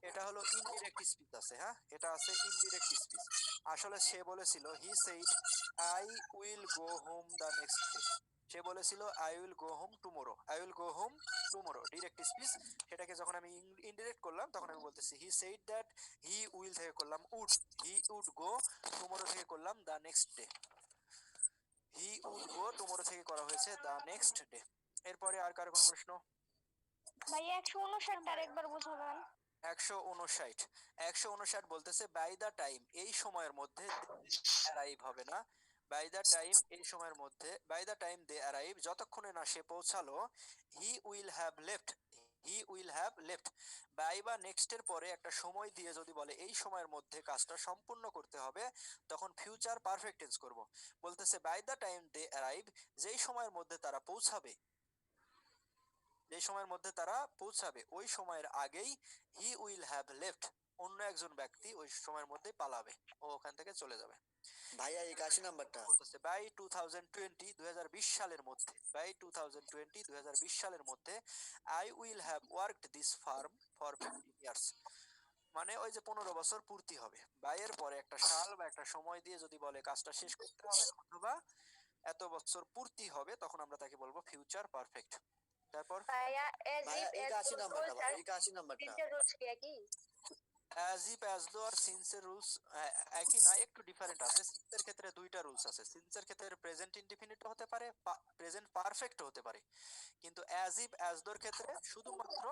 এটা হলো ইনডিরেক্ট স্পিচ আছে, হ্যাঁ, এটা আছে ইনডিরেক্ট স্পিচ। আসলে সে বলেছিল he said I will go home the next day. সে বলেছিল I will go home tomorrow, I will go home tomorrow, direct speech. সেটাকে যখন আমি ইনডিরেক্ট করলাম তখন আমি বলতেছি he said that, he will থেকে করলাম would, he would go, tomorrow থেকে করলাম the next day. He would go tomorrow থেকে করা হয়েছে দ্য নেক্সট ডে। এরপরে আর কার কোনো প্রশ্ন? ভাইয়া 159 আরেকবার বুঝাবেন। 159, 159 বলতেছে বাই দা টাইম, এই সময়ের মধ্যে অ্যারাইভ হবে না, বাই দা টাইম এই সময়ের মধ্যে, by the time they arrive, যতক্ষণে না সে পৌঁছালো, he will have left, he will have left. By বা নেক্সট এর পরে একটা সময় দিয়ে যদি বলে এই সময়ের মধ্যে কাজটা সম্পূর্ণ করতে হবে, তখন ফিউচার পারফেক্ট টেন্স করব। বলতেছে by the time they arrive, যেই সময়ের মধ্যে তারা পৌঁছাবে, যে সময়ের মধ্যে তারা পৌঁছাবে ওই সময়ের আগেই হি উইল হ্যাভ লেফট, অন্য একজন ব্যক্তি ওই সময়ের মধ্যে পালাবে, ও ওখান থেকে চলে যাবে। ভাইয়া 81 নম্বরটা। বলতেছে বাই 2020 সালের মধ্যে, বাই 2020 সালের মধ্যে I will have worked this farm for 15 years. মানে ওই যে 15 বছর পূর্তি হবে, বাইয়ের পরে একটা সাল বা একটা সময় দিয়ে যদি বলে কাজটা শেষ করতে হবে অথবা এত বছর পূর্তি হবে, তখন আমরা তাকে বলবো ফিউচার পারফেক্ট। তারপর ভাইয়া as ভাইয়া if as 81 নম্বরটা, though ভাই rules 81 নম্বরটা। are rules কি একই? As if as though R সিন্সের rules একই না, একটু ডিফারেন্ট আছে। সিন্সের ক্ষেত্রে দুইটা রুলস আছে। সিন্সের ক্ষেত্রে প্রেজেন্ট ইনডিফিনিট হতে পারে, প্রেজেন্ট পারফেক্ট হতে পারে, কিন্তু অ্যাজ ইফ অ্যাজ দোর ক্ষেত্রে শুধুমাত্র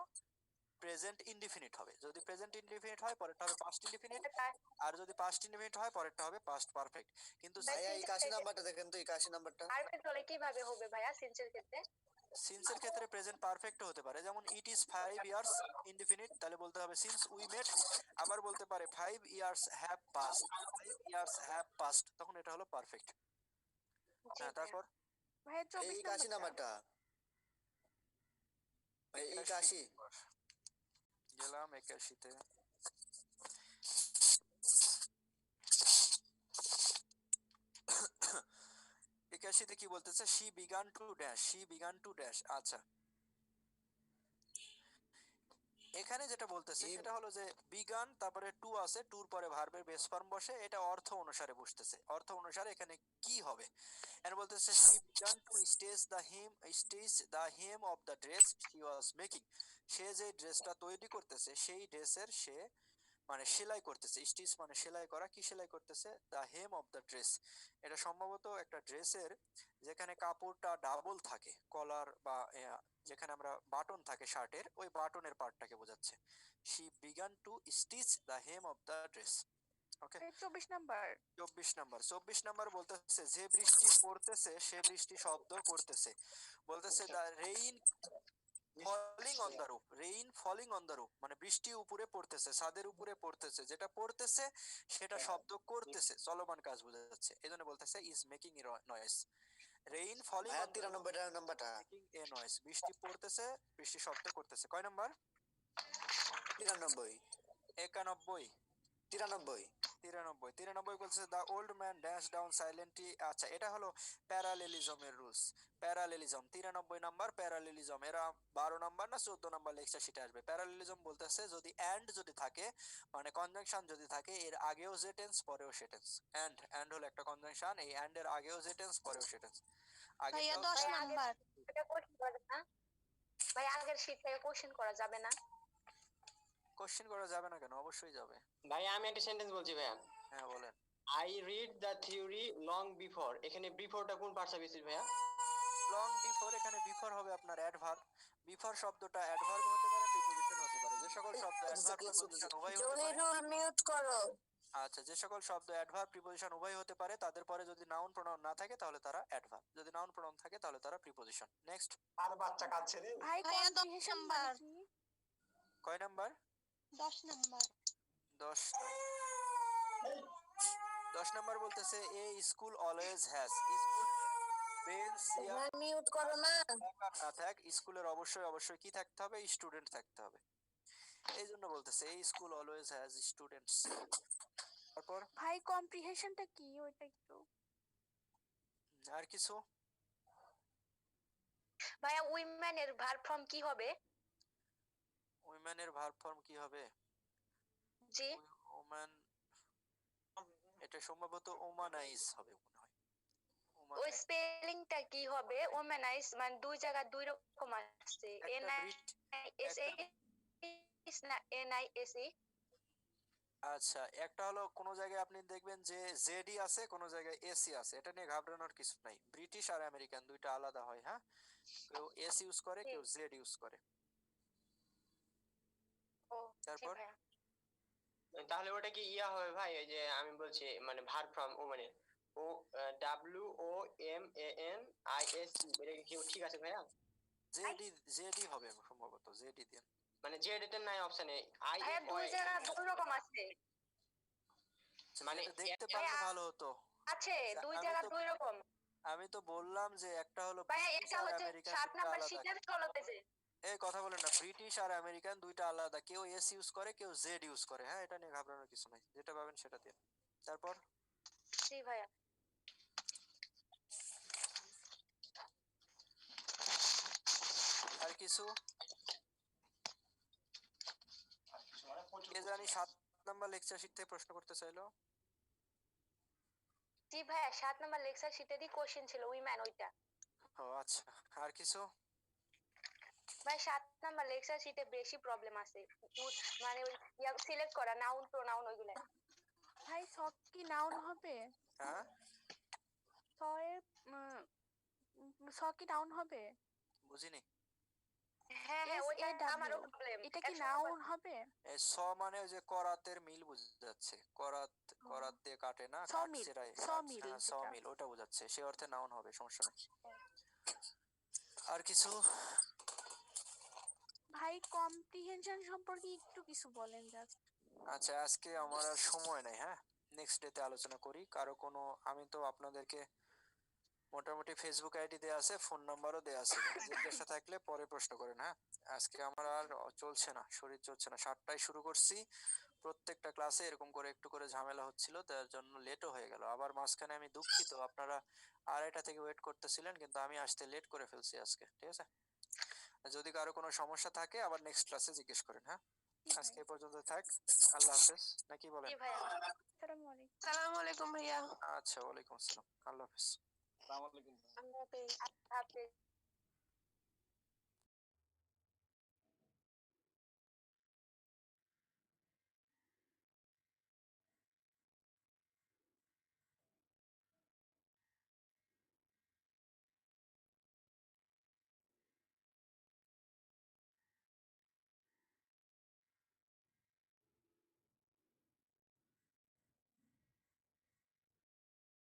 প্রেজেন্ট ইনডিফিনিট হবে। যদি প্রেজেন্ট ইনডিফিনিট হয় পরেরটা হবে পাস্ট ইনডিফিনিট, আর যদি পাস্ট ইনডিফিনিট হয় পরেরটা হবে পাস্ট পারফেক্ট। কিন্তু ভাইয়া 81 নম্বরটা দেখেন তো, 81 নম্বরটা। পারফেক্ট হলে কিভাবে হবে ভাইয়া সিন্সের ক্ষেত্রে? সিন্সের ক্ষেত্রে প্রেজেন্ট পারফেক্ট হতে পারে, যেমন ইট ইজ 5 ইয়ার্স ইনডিফিনিট, তাহলে বলতে হবে সিন্স উই মেট। আবার বলতে পারে 5 years have passed, 5 years have passed, তখন এটা হলো পারফেক্ট। জি হ্যাঁ, তারপর ভাইয়া এই 24 81 নম্বরটা। ভাই 81। গেলাম 81-তে। একাশিতে কি বলতেছে, she began to dash, she began to dash. আচ্ছা, এখানে যেটা বলতেছে সেটা হলো যে বিগান, তারপরে টু আছে, টুর পরে ভার্বের বেস ফর্ম বসে, এটা অর্থ অনুসারে বসতেছে। অর্থ অনুসারে এখানে কি হবে, এর বলতেছে she began to stage the hem of the dress she was making. সে যে ড্রেসটা তৈরি করতেছে সেই ড্রেসের সে মানে সেলাই করতেছে। স্টিচ মানে সেলাই করা, কি সেলাই করতেছে? The hem of the dress. এটা সম্ভবত একটা ড্রেসের যেখানে কাপড়টা ডাবল থাকে, কলার বা যেখানে আমরা বাটন থাকে শার্টের, ওই বাটনের পার্টটাকে বোঝাচ্ছে। She began to stitch the hem of the dress. Okay, 24 number. 24 number বলতেছে যে বৃষ্টি পড়তেছে সে বৃষ্টি শব্দ করতেছে। বলতেছে the rain falling on the roof, rain falling on the roof, মানে বৃষ্টি উপরে পড়তেছে, ছাদের উপরে পড়তেছে, যেটা পড়তেছে সেটা শব্দ করতেছে, চলমান কাজ বোঝাচ্ছে, এজন্য বলতেছে is making a noise. Rain falling ভাইয়া অন দ্য রুফ 93 নম্বরটা। মেকিং এ নয়েজ, বৃষ্টি পড়তেছে, বৃষ্টি শব্দ করতেছে। কয় নাম্বার? 93। 91। 93। 93 বলছে the old man dash down silently. আচ্ছা, এটা হলো প্যারালেলিজমের রুলস। Parallelism 93 number parallelism. এরা 12 নাম্বার না 14 নাম্বার লেকচার শিটে আসবে। প্যারালেলিজম বলতেছে যদি এন্ড যদি থাকে, মানে কনজাংশন যদি থাকে, এর আগেও যে টেন্স পরেও সে টেন্স। এন্ড হলো একটা কনজাংশন, এই এন্ড এর আগেও যে টেন্স পরেও সে টেন্স। আগে ভাইয়া 10 ভাই নাম্বার। এটা কোশ্চেন করা যাবে না? ভাই আগের শীট থেকে কোশ্চেন করা যাবে না? কোশ্চেন করা যাবে না কেন? অবশ্যই যাবে। ভাইয়া আমি একটা সেন্টেন্স বলছি ভাইয়া। হ্যাঁ বলেন। I read the theory long before, এখানে বিফোরটা কোন পার্টস ভাইয়া? লং বিফোর, এখানে বিফোর হবে আপনার অ্যাডভার্ব। বিফোর শব্দটা অ্যাডভার্ব হতে পারে, প্রিপোজিশন হতে পারে। যে সকল শব্দ অ্যাডভার্ব প্রিপোজিশন উভয় হতে পারে, জহিরুল মিউট করো। আচ্ছা, যে সকল শব্দ অ্যাডভার্ব প্রিপোজিশন উভয় হতে পারে তাদের পরে যদি নাউন প্রোনাউন না থাকে তাহলে তারা অ্যাডভার্ব, যদি নাউন প্রোনাউন থাকে তাহলে তারা প্রিপোজিশন। নেক্সট। আর বাচ্চা কাঁদছে রে। ভাই ভাইয়া 10 কম্প্রিহেনশন নাম্বার। মানে কি? কয় নাম্বার? 10 নাম্বার। 10। 10 নাম্বার বলতেছে a school always has. School bench chair mute করো না। না থাক, স্কুলের অবশ্যই অবশ্যই কি থাকতে হবে? স্টুডেন্ট থাকতে হবে। এই জন্য বলতেছে এই স্কুল অলওয়েজ হ্যাজ স্টুডেন্টস। তারপর ভাই কম্প্রিহেনশনটা কি ওইটা একটু। আর কিছু? ভাইয়া উইমেন এর ভার্ব ফর্ম কি হবে? উইমেনের ভার্ব ফর্ম কি হবে? জি ওম্যান, এটা সম্ভবত ওমানাইজ হবে মনে হয়। ওই ওমানাইজ স্পেলিংটা কি হবে? ওমেনাইজ মানে দুই জায়গা দুই রকম আছে, এন একটা আই ব্রিট। এস এ না এন আই এস ই। আচ্ছা, একটা হলো কোন জায়গায় আপনি দেখবেন যে জেডি আছে, কোন জায়গায় এসি আছে, এটা নিয়ে ঘাবড়ানোর কিছু নাই। ব্রিটিশ আর আমেরিকান দুইটা আলাদা হয়, হ্যাঁ। কেউ এস ইউজ করে, কেউ জেড ইউজ করে। ও জি তারপর ভাইয়া। তাহলে ওটা কি ইয়া হবে ভাই? ওই যে আমি বলছি মানে ভার্ব ফ্রম মানে O W O M A N I S E, এটা কি ঠিক আছে ভাইয়া? জেডি, জেডি হবে সম্ভবত, জেডি দেন। মানে জেড এর নাই অপশনে আই ভাইয়া এফ দুই জায়গা দুই রকম আছে। মানে এটা দেখতে পারলে ভালো হতো। আছে দুই আমি জায়গা তো দুই রকম। আমি তো বললাম যে একটা হলো ভাইয়া ব্রিটিশ এটা আর হচ্ছে আমেরিকান 7 দুইটা নাম্বার আলাদা। শীটের 16 পেজে। এই কথা বলেন না, ব্রিটিশ আর আমেরিকান দুইটা আলাদা, কেউ এস ইউজ করে কেউ জেড ইউজ করে, হ্যাঁ। এটা নিয়ে ঘাবড়ানোর কিছু নাই, যেটা পাবেন সেটা দিন। তারপর জি ভাইয়া। আর কিছু? কে জানি 7 নাম্বার লেকচার শিট থেকে প্রশ্ন করতে চাইলো। জি ভাইয়া 7 নাম্বার লেকচার শীটেরই কোশ্চেন ছিল উইমেন ওইটা। ও আচ্ছা, আর কিছু? ভাই 7 নাম্বার লেকচার শীটে বেশি প্রবলেম আছে, মানে ওই ইয়া সিলেক্ট করা নাউন প্রোনাউন ওইগুলা। ভাই সব কি নাউন হবে? হ্যাঁ, সয়ের স কি নাউন হবে? বুঝিনি। হ্যাঁ হ্যাঁ ওইটা SAW আমারও প্রবলেম। এটা কি নাউন হবে? এই স মানে ওই যে করাতের মিল বোঝাচ্ছে। করাত, করাত দিয়ে কাটে না, সমিল, কাটছেরাই। সমিল হ্যাঁ, যেটা। সমিল ওটা বোঝাচ্ছে, সে অর্থে নাউন হবে, সমস্যা নেই। আর কিছু? ভাই কম্প্রিহেনশন সম্পর্কে একটু কিছু বলেন জাস্ট। আচ্ছা, আজকে আমার আর সময় নাই, হ্যাঁ। নেক্সট ডে তে আলোচনা করি। কারো কোনো, আমি তো আপনাদেরকে মোটামুটি ফেসবুক আইডি দেয়া আছে, ফোন নাম্বারও দেয়া আছে, জিজ্ঞাসা থাকলে পরে প্রশ্ন করেন, হ্যাঁ। আজকে আমার আর চলছে না, শরীর চলছে না। 7টায় শুরু করছি, প্রত্যেকটা ক্লাসে এরকম করে একটু করে ঝামেলা হচ্ছিল, তার জন্য লেটও হয়ে গেল। আবার মাঝখানে আমি দুঃখিত, আপনারা 2:30 থেকে ওয়েট করতেছিলেন, কিন্তু আমি আসতে লেট করে ফেলছি আজকে, ঠিক আছে। যদি কারো কোনো সমস্যা থাকে আবার নেক্সট ক্লাসে জিজ্ঞেস করেন, হ্যাঁ। আজকে এই পর্যন্ত থাক। আল্লাহ হাফেজ, নাকি বলেন? জি ভাইয়া। আসসালামু আলাইকুম। আসসালামু আলাইকুম ভাইয়া। আচ্ছা, ওয়ালাইকুম আসসালাম, আল্লাহ হাফেজ। আল্লাহ হাফেজ।